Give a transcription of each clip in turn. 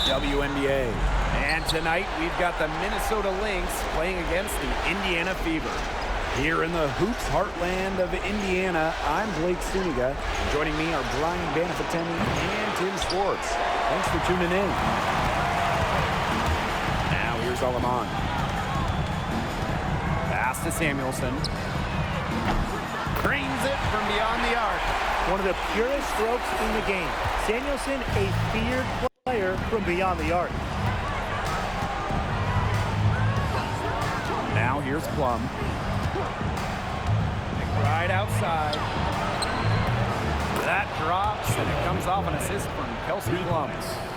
WNBA. And tonight we've got the Minnesota Lynx playing against the Indiana Fever. Here in the hoops heartland of Indiana, I'm Blake Suniga. Joining me are Brian Banafiteni and Tim Swartz. Thanks for tuning in. Now here's Alaman. Pass to Samuelson. Drains it from beyond the arc. One of the purest strokes in the game. Samuelson, a feared player from beyond the arc. Now here's Plum. Right outside. That drops, and it comes off an assist from Kelsey Plum.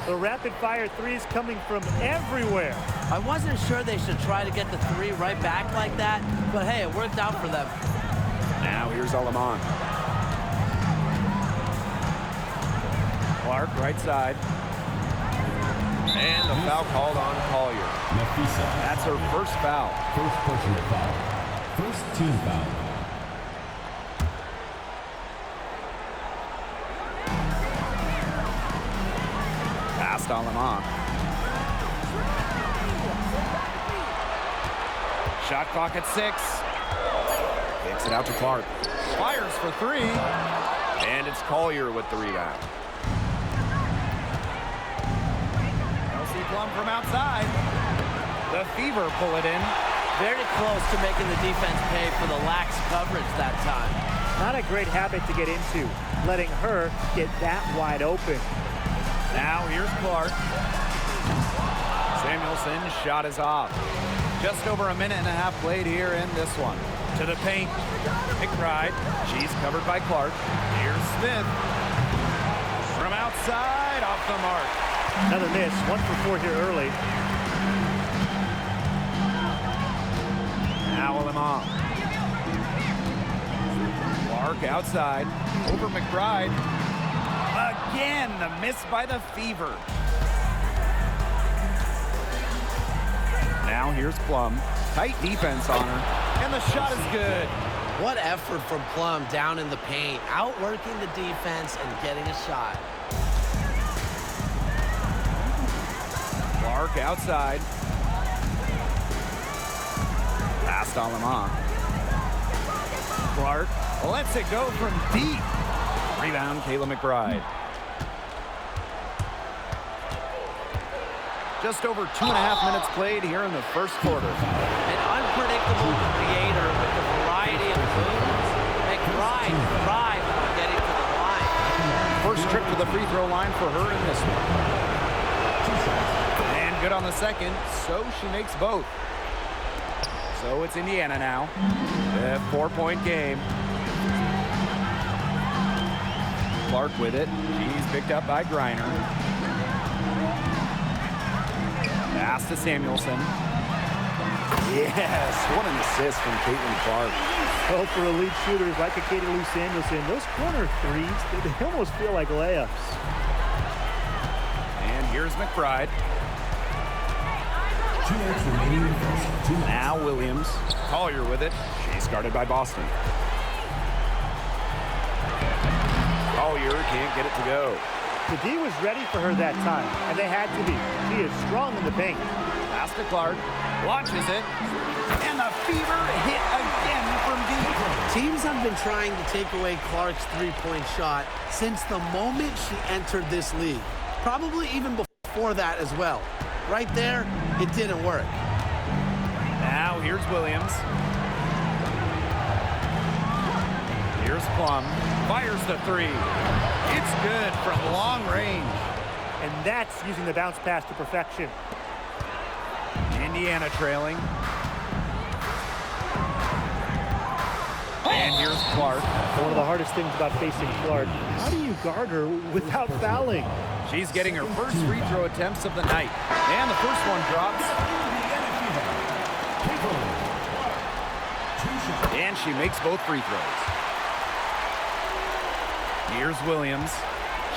The rapid-fire threes coming from everywhere. I wasn't sure they should try to get the three right back like that, but hey, it worked out for them. Now here's Alaman. Clark, right side. And a foul called on Collier. That's her first foul. First personal foul. First team foul. Pass to Alaman. Shot clock at 6. Kicks it out to Clark. Fires for 3. And it's Collier with the rebound. Kelsey Plum from outside. The Fever pull it in. Very close to making the defense pay for the lax coverage that time. Not a great habit to get into, letting her get that wide open. Now here's Clark. Samuelson's shot is off. Just over a minute and a half played here in this one. To the paint. McBride. She's covered by Clark. Here's Smith. From outside, off the mark. Another miss, 1 for 4 here early. Now Alaman. Clark outside. Over McBride. Again, the miss by the Fever. Now here's Plum. Tight defense on her. And the shot is good. What effort from Plum down in the paint, outworking the defense and getting a shot. Clark outside. Pass to Alaman. Clark lets it go from deep. Rebound, Kayla McBride. Just over 2.5 minutes played here in the first quarter. An unpredictable creator with a variety of moves. McBride thrives on getting to the line. First trip to the free throw line for her in this one. And good on the second, so she makes both. So it's Indiana now. A 4-point game. Clark with it. She's picked up by Griner. Pass to Samuelson. Yes, what an assist from Caitlin Clark. So for elite shooters like a Katie Lou Samuelson, those corner threes, they almost feel like layups. And here's McBride. 2 minutes remaining in the first. 2 minutes. Now Williams. Collier with it. She's guarded by Boston. Collier can't get it to go. The D was ready for her that time, and they had to be. She is strong in the paint. Pass to Clark. Launches it. And the Fever hit again from deep. Teams have been trying to take away Clark's three-point shot since the moment she entered this league. Probably even before that as well. Right there, it didn't work. Now here's Williams. Here's Plum. Fires the 3. It's good from long range. And that's using the bounce pass to perfection. Indiana trailing. And here's Clark. One of the hardest things about facing Clark, how do you guard her without fouling? She's getting her first free throw attempts of the night. And the first one drops. And she makes both free throws. Here's Williams.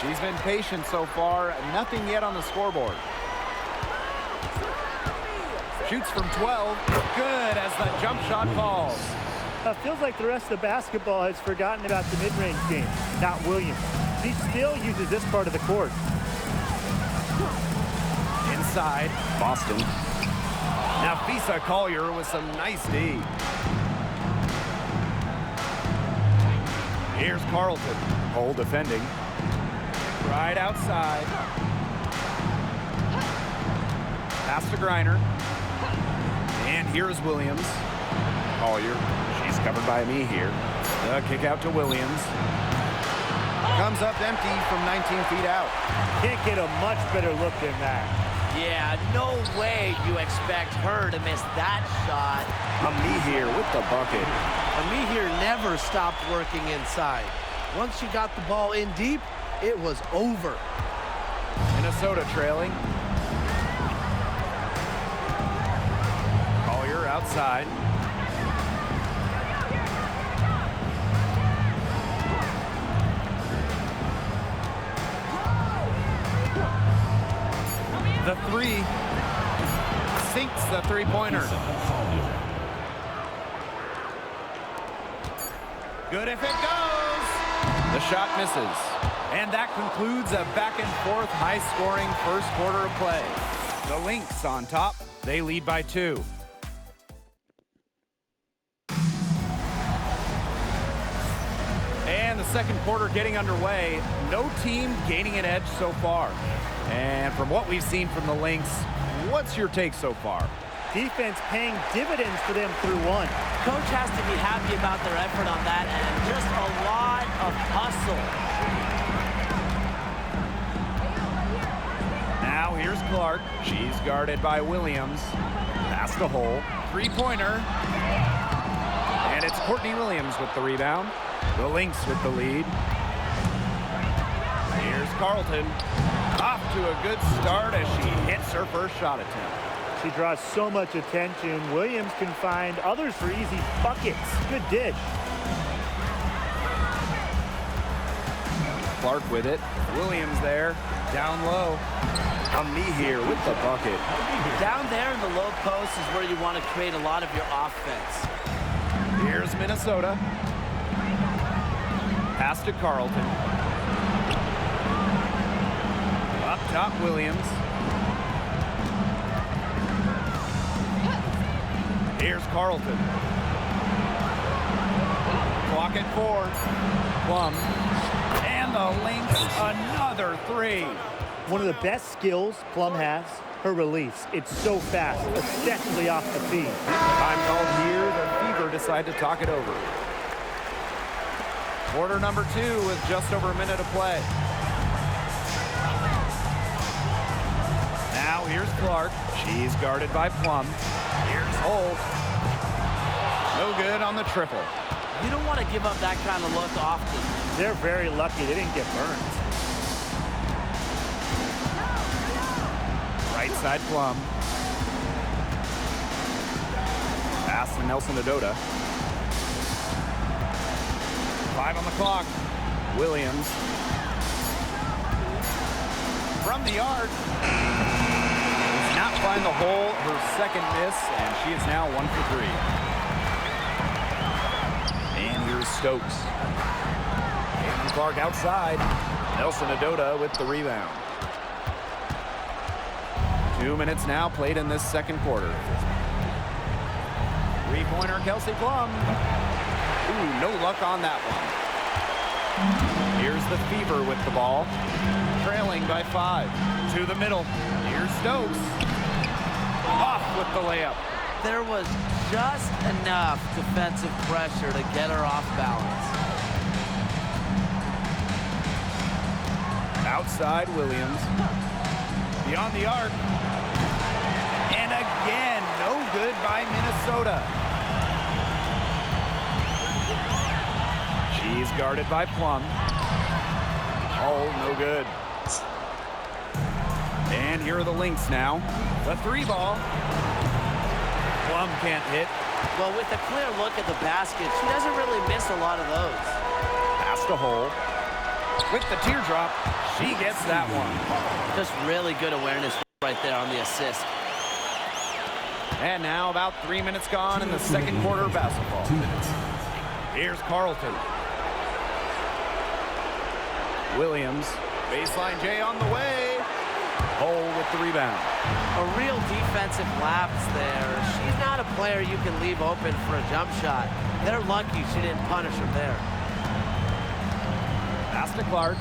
She's been patient so far. Nothing yet on the scoreboard. Shoots from 12. Good as the jump shot falls. Feels like the rest of basketball has forgotten about the mid-range game, not Williams. She still uses this part of the court. outside. Boston. Now Fisa Collier with some nice D. Here's Carlton. Hole defending. Right outside. Pass to Griner. And here's Williams. Collier. She's covered by me here. The kick out to Williams. Comes up empty from 19 feet out. Can't get a much better look than that. Yeah, no way you expect her to miss that shot. Amihir with the bucket. Amihir never stopped working inside. Once she got the ball in deep, it was over. Minnesota trailing. Collier outside. The three sinks the three-pointer. Good if it goes. The shot misses. And that concludes a back-and-forth, high-scoring first quarter of play. The Lynx on top. They lead by 2. And the second quarter getting underway. No team gaining an edge so far. And from what we've seen from the Lynx, what's your take so far? Defense paying dividends for them through one. Coach has to be happy about their effort on that and just a lot of hustle. Now here's Clark. She's guarded by Williams. Pass the hole. Three-pointer. And it's Courtney Williams with the rebound. The Lynx with the lead. Here's Carlton. Off to a good start as she hits her first shot attempt. She draws so much attention. Williams can find others for easy buckets. Good dish. Clark with it. Williams there. Down low. Amihir with the bucket. Down there in the low post is where you want to create a lot of your offense. Here's Minnesota. Pass to Carlton. Up top, Williams. Here's Carlton. Clock at 4. Plum. And the Lynx, another three. One of the best skills Plum has, her release. It's so fast, especially off the feet. Time called here. The Fever decide to talk it over. Quarter number 2 with just over a minute to play. Now here's Clark. She's guarded by Plum. Here's Holt. No good on the triple. You don't want to give up that kind of look often. They're very lucky they didn't get burned. Right side Plum. Pass to Nelson Adota. 5 on the clock. Williams. From the arc. Does not find the hole. Her second miss, and she is now 1 for 3. And here's Stokes. Caitlin Clark outside. Nelson Adota with the rebound. 2 minutes now played in this second quarter. Three-pointer, Kelsey Plum. Ooh, no luck on that one. Here's the Fever with the ball. Trailing by 5. To the middle. Here's Stokes. Off with the layup. There was just enough defensive pressure to get her off balance. Outside Williams. Beyond the arc. And again, no good by Minnesota. She's guarded by Plum. Oh, no good. And here are the Lynx now. The 3-ball. Plum can't hit. Well, with a clear look at the basket, she doesn't really miss a lot of those. Pass to Hole. With the teardrop, she gets that one. Just really good awareness right there on the assist. And now about 3 minutes gone in the second quarter of basketball. 2 minutes. Here's Carlton. Williams. Baseline J on the way. Hull with the rebound. A real defensive lapse there. She's not a player you can leave open for a jump shot. They're lucky she didn't punish him there. Pass to Clark.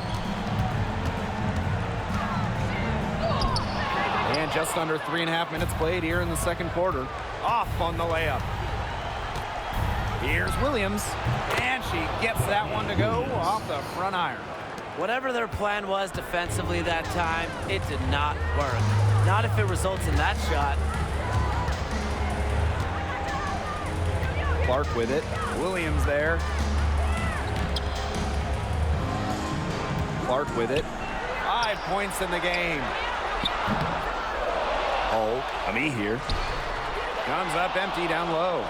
And just under 3.5 minutes played here in the second quarter. Off on the layup. Here's Williams. And she gets that one to go off the front iron. Whatever their plan was defensively that time, it did not work. Not if it results in that shot. Clark with it. Williams there. Clark with it. 5 points in the game. Hull, Ami here. Comes up empty down low.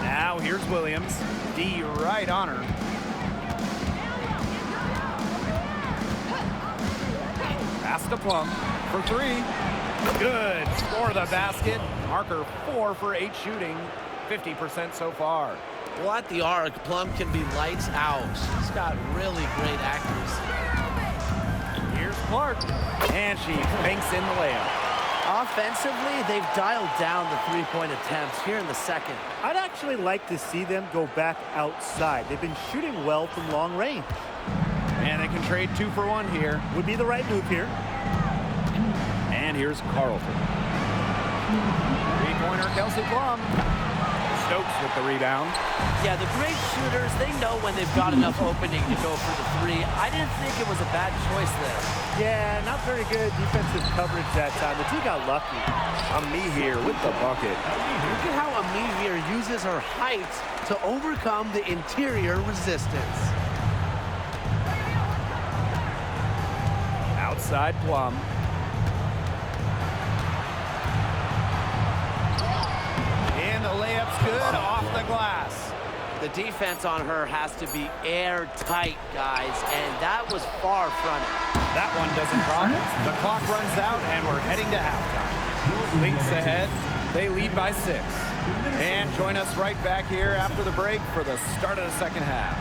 Now here's Williams. D right on her. Pass to Plum for 3. Good. Score the basket. Marker 4 for 8 shooting. 50% so far. Well, at the arc, Plum can be lights out. She's got really great accuracy. Here's Clark. And she banks in the layup. Offensively, they've dialed down the three-point attempts here in the second. I'd actually like to see them go back outside. They've been shooting well from long range. And they can trade 2 for 1 here. Would be the right move here. And here's Carlton. Three-pointer, Kelsey Plum. Stokes with the rebound. Yeah, the great shooters, they know when they've got enough opening to go for the 3. I didn't think it was a bad choice there. Yeah, not very good defensive coverage that time. The team got lucky. Ami here with the bucket. Look at how Amir uses her height to overcome the interior resistance. Outside Plum. And the layup's good off the glass. The defense on her has to be airtight, guys, and that was far fronted. That one doesn't drop. The clock runs out, and we're heading to halftime. Lynx ahead. They lead by 6. And join us right back here after the break for the start of the second half.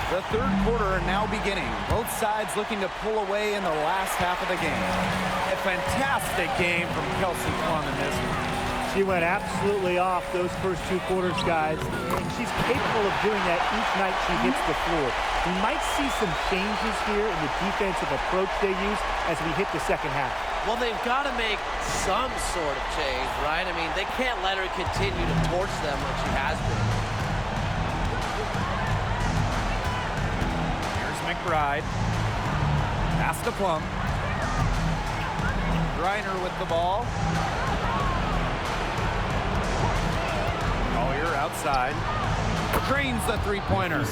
The third quarter now beginning. Both sides looking to pull away in the last half of the game. A fantastic game from Kelsey Plum in this one. She went absolutely off those first 2 quarters, guys. And she's capable of doing that each night she hits the floor. We might see some changes here in the defensive approach they use as we hit the second half. Well, they've got to make some sort of change, right? I mean, they can't let her continue to torch them like she has been. McBride. Pass to Plum. Griner with the ball. Collier outside. Drains the three-pointer.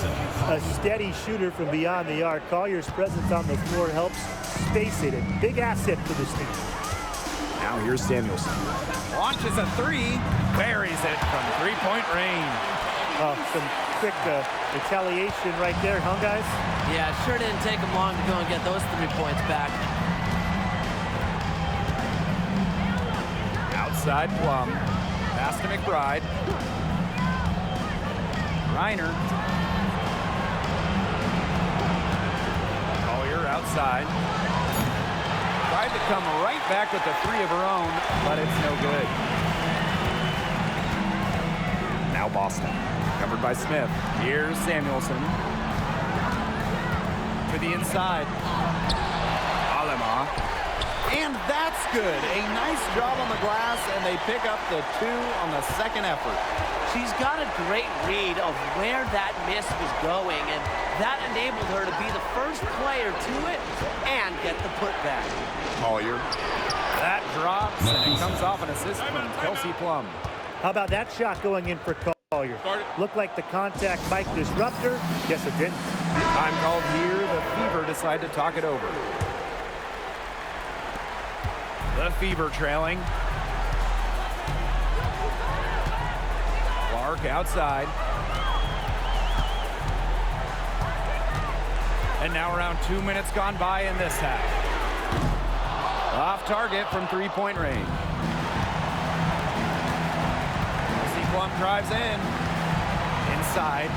A steady shooter from beyond the arc. Collier's presence on the floor helps space it. A big asset for this team. Now here's Samuelson. Launches a 3. Buries it from three-point range. Some quick retaliation right there, huh, guys? Yeah, it sure didn't take them long to go and get those 3 points back. Outside Plum. Pass to McBride. Reiner. Collier outside. Tried to come right back with the 3 of her own, but it's no good. Now Boston. Covered by Smith. Here's Samuelson. To the inside. Alema. And that's good. A nice job on the glass, and they pick up the 2 on the second effort. She's got a great read of where that miss was going, and that enabled her to be the first player to it and get the putback. Collier. That drops, and it comes off an assist from Kelsey Plum. How about that shot going in for Collier? Looked like the contact might disrupt her. Guess it didn't. Time called here. The Fever decide to talk it over. The Fever trailing. Clark outside. And now around 2 minutes gone by in this half. Off target from three-point range. Kelsey Plum drives in. Inside.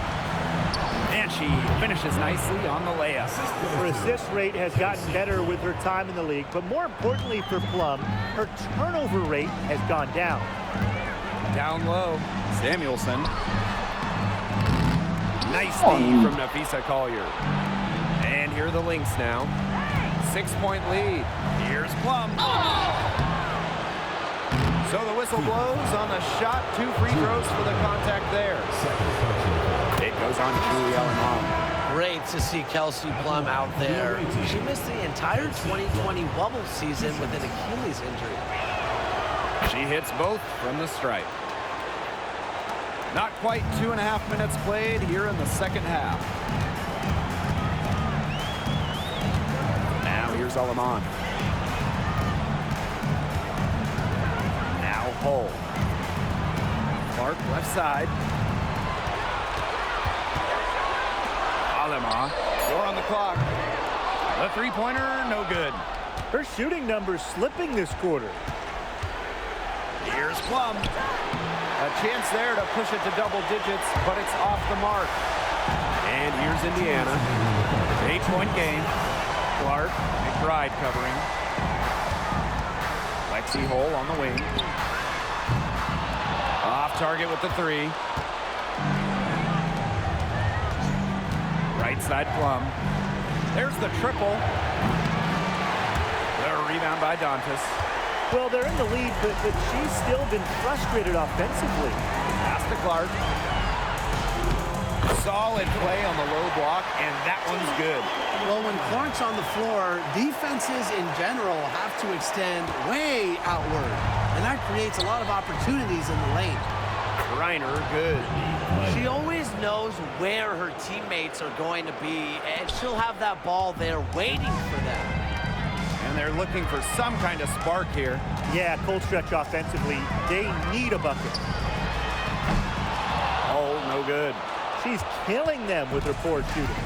And she finishes nicely on the layup. Her assist rate has gotten better with her time in the league, but more importantly for Plum, her turnover rate has gone down. Down low, Samuelson. Nice D from Napheesa Collier. And here are the Lynx now. 6-point lead. Here's Plum. So the whistle blows on the shot. 2 free throws for the contact there. It goes on to Julie Ellen. Great to see Kelsey Plum out there. She missed the entire 2020 bubble season with an Achilles injury. She hits both from the stripe. Not quite 2.5 minutes played here in the second half. Now here's Alaman. Now Hull. Clark left side. Alema, 4 on the clock. The three-pointer, no good. Her shooting numbers slipping this quarter. Here's Plum. A chance there to push it to double digits, but it's off the mark. And here's Indiana. 8-point game. Clark, McBride covering. Lexi Hull on the wing. Off target with the 3. Right side Plum. There's the triple. The rebound by Dantas. Well, they're in the lead, but she's still been frustrated offensively. Pass to Clark. Solid play on the low block, and that one's good. Well, when Clark's on the floor, defenses in general have to extend way outward, and that creates a lot of opportunities in the lane. Reiner, good. She always knows where her teammates are going to be, and she'll have that ball there waiting for them. And they're looking for some kind of spark here. Yeah, cold stretch offensively. They need a bucket. Oh, no good. She's killing them with her poor shooting.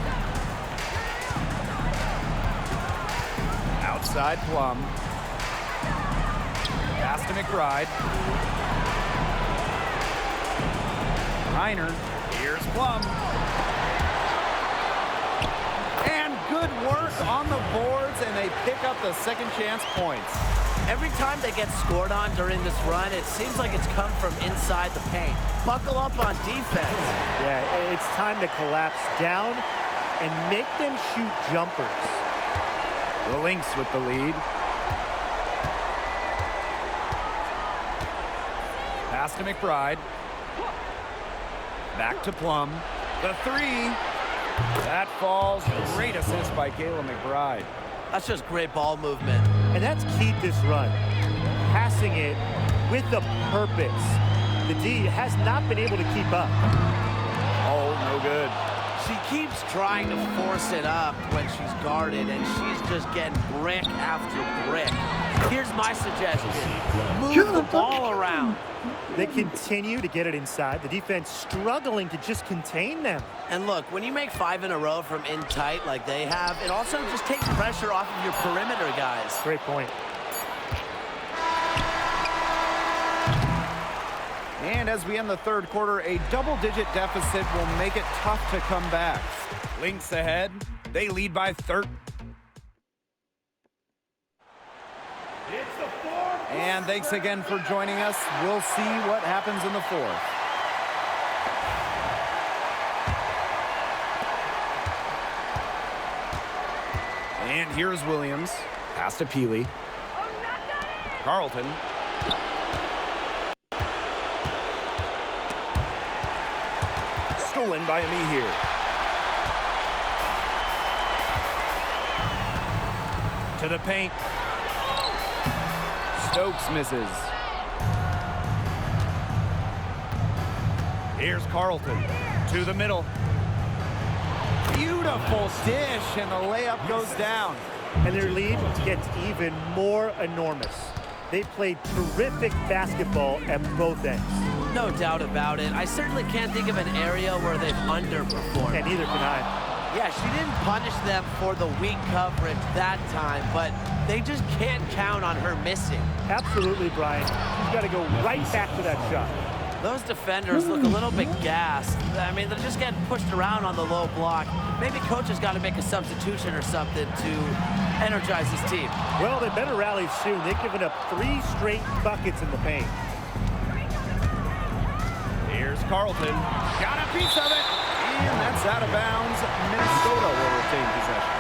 Outside Plum. Pass to McBride. Reiner. Here's Plum. And good work on the boards, and they pick up the second chance points. Every time they get scored on during this run, it seems like it's come from inside the paint. Buckle up on defense. Yeah, it's time to collapse down and make them shoot jumpers. The Lynx with the lead. Pass to McBride. Back to Plum. The 3. That falls. Great assist by Kayla McBride. That's just great ball movement. And that's key this run. Passing it with a purpose. The D has not been able to keep up. Oh, no good. She keeps trying to force it up when she's guarded, and she's just getting brick after brick. Here's my suggestion. Move the ball around. They continue to get it inside. The defense struggling to just contain them. And look, when you make 5 in a row from in tight like they have, it also just takes pressure off of your perimeter guys. Great point. And as we end the third quarter, a double-digit deficit will make it tough to come back. Lynx ahead. They lead by 13. And thanks again for joining us. We'll see what happens in the fourth. And here's Williams. Pass to Peely. Carlton. Stolen by Amihere. To the paint. Stokes misses. Here's Carlton to the middle. Beautiful dish, and the layup goes down. And their lead gets even more enormous. They played terrific basketball at both ends. No doubt about it. I certainly can't think of an area where they've underperformed. And neither can I. Yeah, she didn't punish them for the weak coverage that time, but they just can't count on her missing. Absolutely, Brian. You've got to go right back to that shot. Those defenders look a little bit gassed. I mean, they're just getting pushed around on the low block. Maybe coach has got to make a substitution or something to energize his team. Well, they better rally soon. They've given up 3 straight buckets in the paint. Here's Carlton. Got a piece of it. And that's out of bounds. Minnesota will retain possession.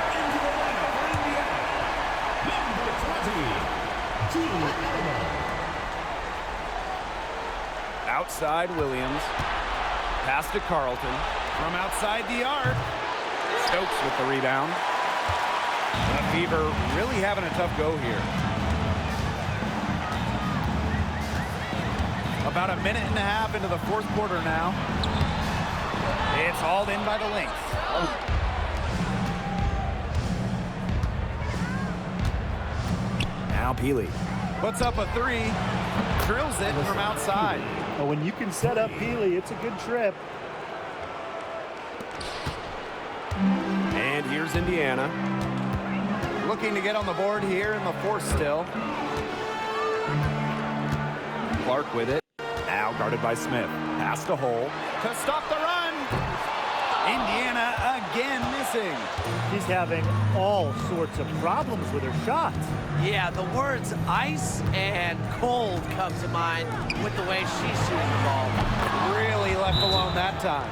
Outside Williams. Pass to Carlton. From outside the arc. Stokes with the rebound. The Fever really having a tough go here. About a minute and a half into the fourth quarter now. It's hauled in by the Lynx. Now Peely puts up a 3, drills it from outside. Well, when you can set up Peely, it's a good trip. And here's Indiana. Looking to get on the board here in the fourth still. Clark with it. Now guarded by Smith. Pass to Hole to stop the run. Indiana again missing. She's having all sorts of problems with her shots. Yeah, the words ice and cold come to mind with the way she's shooting the ball. Really left alone that time.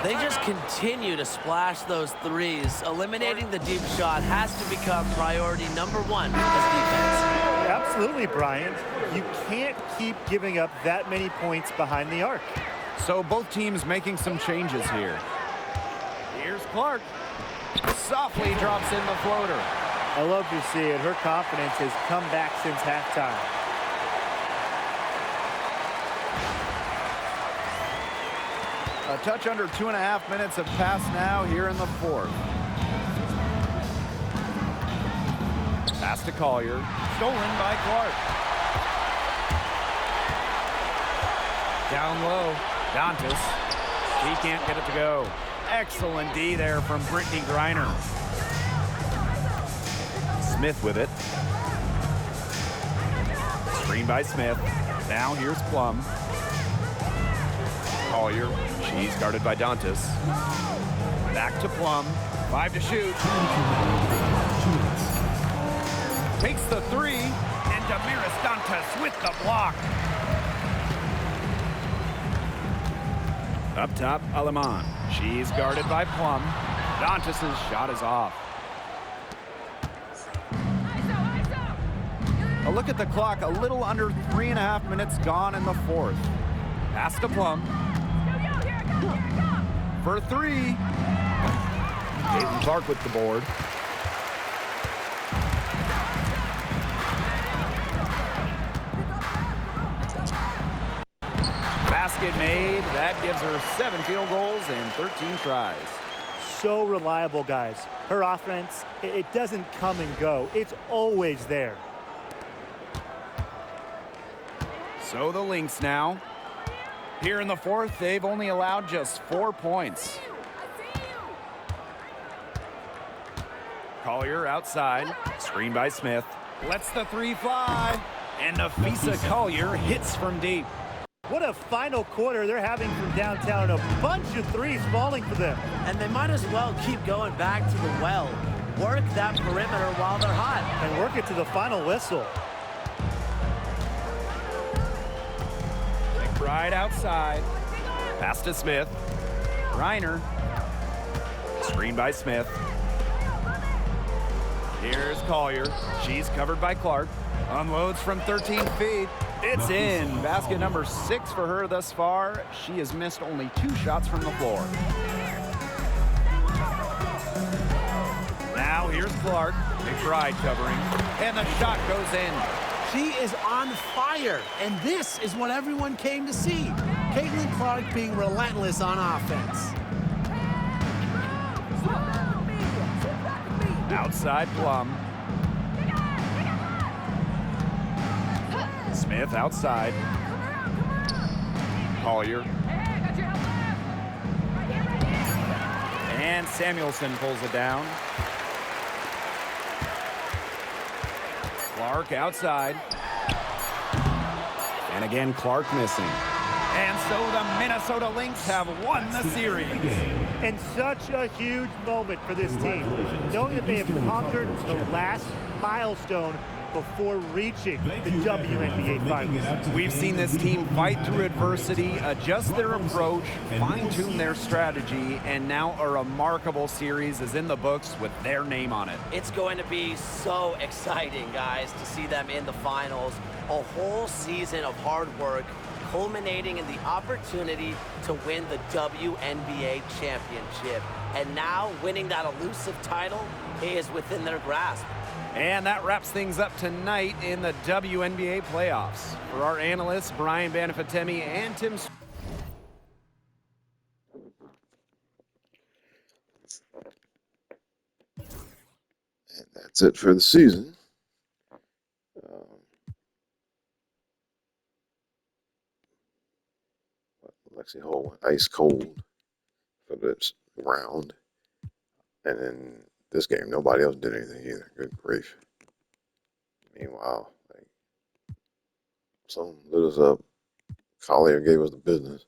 They just continue to splash those threes. Eliminating the deep shot has to become priority number 1 as defense. Absolutely, Brian. You can't keep giving up that many points behind the arc. So both teams making some changes here. Here's Clark. Softly drops in the floater. I love to see it. Her confidence has come back since halftime. A touch under 2.5 minutes have passed now here in the fourth. Pass to Collier. Stolen by Clark. Down low. Dantas. He can't get it to go. Excellent D there from Brittany Griner. Smith with it. Screen by Smith. Now here's Plum. Collier. She's guarded by Dantas. Back to Plum. 5 to shoot. Takes the 3. And Damaris Dantas with the block. Up top, Aleman. She's guarded by Plum. Dantas' shot is off. A look at the clock, a little under 3.5 minutes gone in the fourth. Pass to Plum. For 3. Caitlin Clark with the board. Basket made. That gives her 7 field goals and 13 tries. So reliable, guys. Her offense, it doesn't come and go. It's always there. So the Lynx now. Here in the fourth, they've only allowed just 4 points. Collier outside. Screen by Smith. Lets the 3 fly. And Nafisa Collier hits from deep. What a final quarter they're having from downtown. A bunch of threes falling for them. And they might as well keep going back to the well. Work that perimeter while they're hot. And work it to the final whistle. McBride outside. Pass to Smith. Reiner. Screen by Smith. Here's Collier. She's covered by Clark. Unloads from 13 feet. It's in. Basket number 6 for her thus far. She has missed only 2 shots from the floor. Now here's Clark. McBride covering. And the shot goes in. She is on fire, and this is what everyone came to see. Caitlin Clark being relentless on offense. Outside Plum. Smith outside. Collier. And Samuelson pulls it down. Clark outside. And again, Clark missing. And so the Minnesota Lynx have won the series. And such a huge moment for this team, knowing that they have conquered the last milestone before reaching the WNBA Finals. We've seen this team fight through adversity, adjust their approach, fine-tune their strategy, and now a remarkable series is in the books with their name on it. It's going to be so exciting, guys, to see them in the finals. A whole season of hard work culminating in the opportunity to win the WNBA championship. And now winning that elusive title is within their grasp. And that wraps things up tonight in the WNBA playoffs. For our analysts, Brian Banafatemi and Tim. And that's it for the season. Lexi Hull went ice cold for this round. And then this game, nobody else did anything either. Good grief. Meanwhile, some lit us up. Collier gave us the business.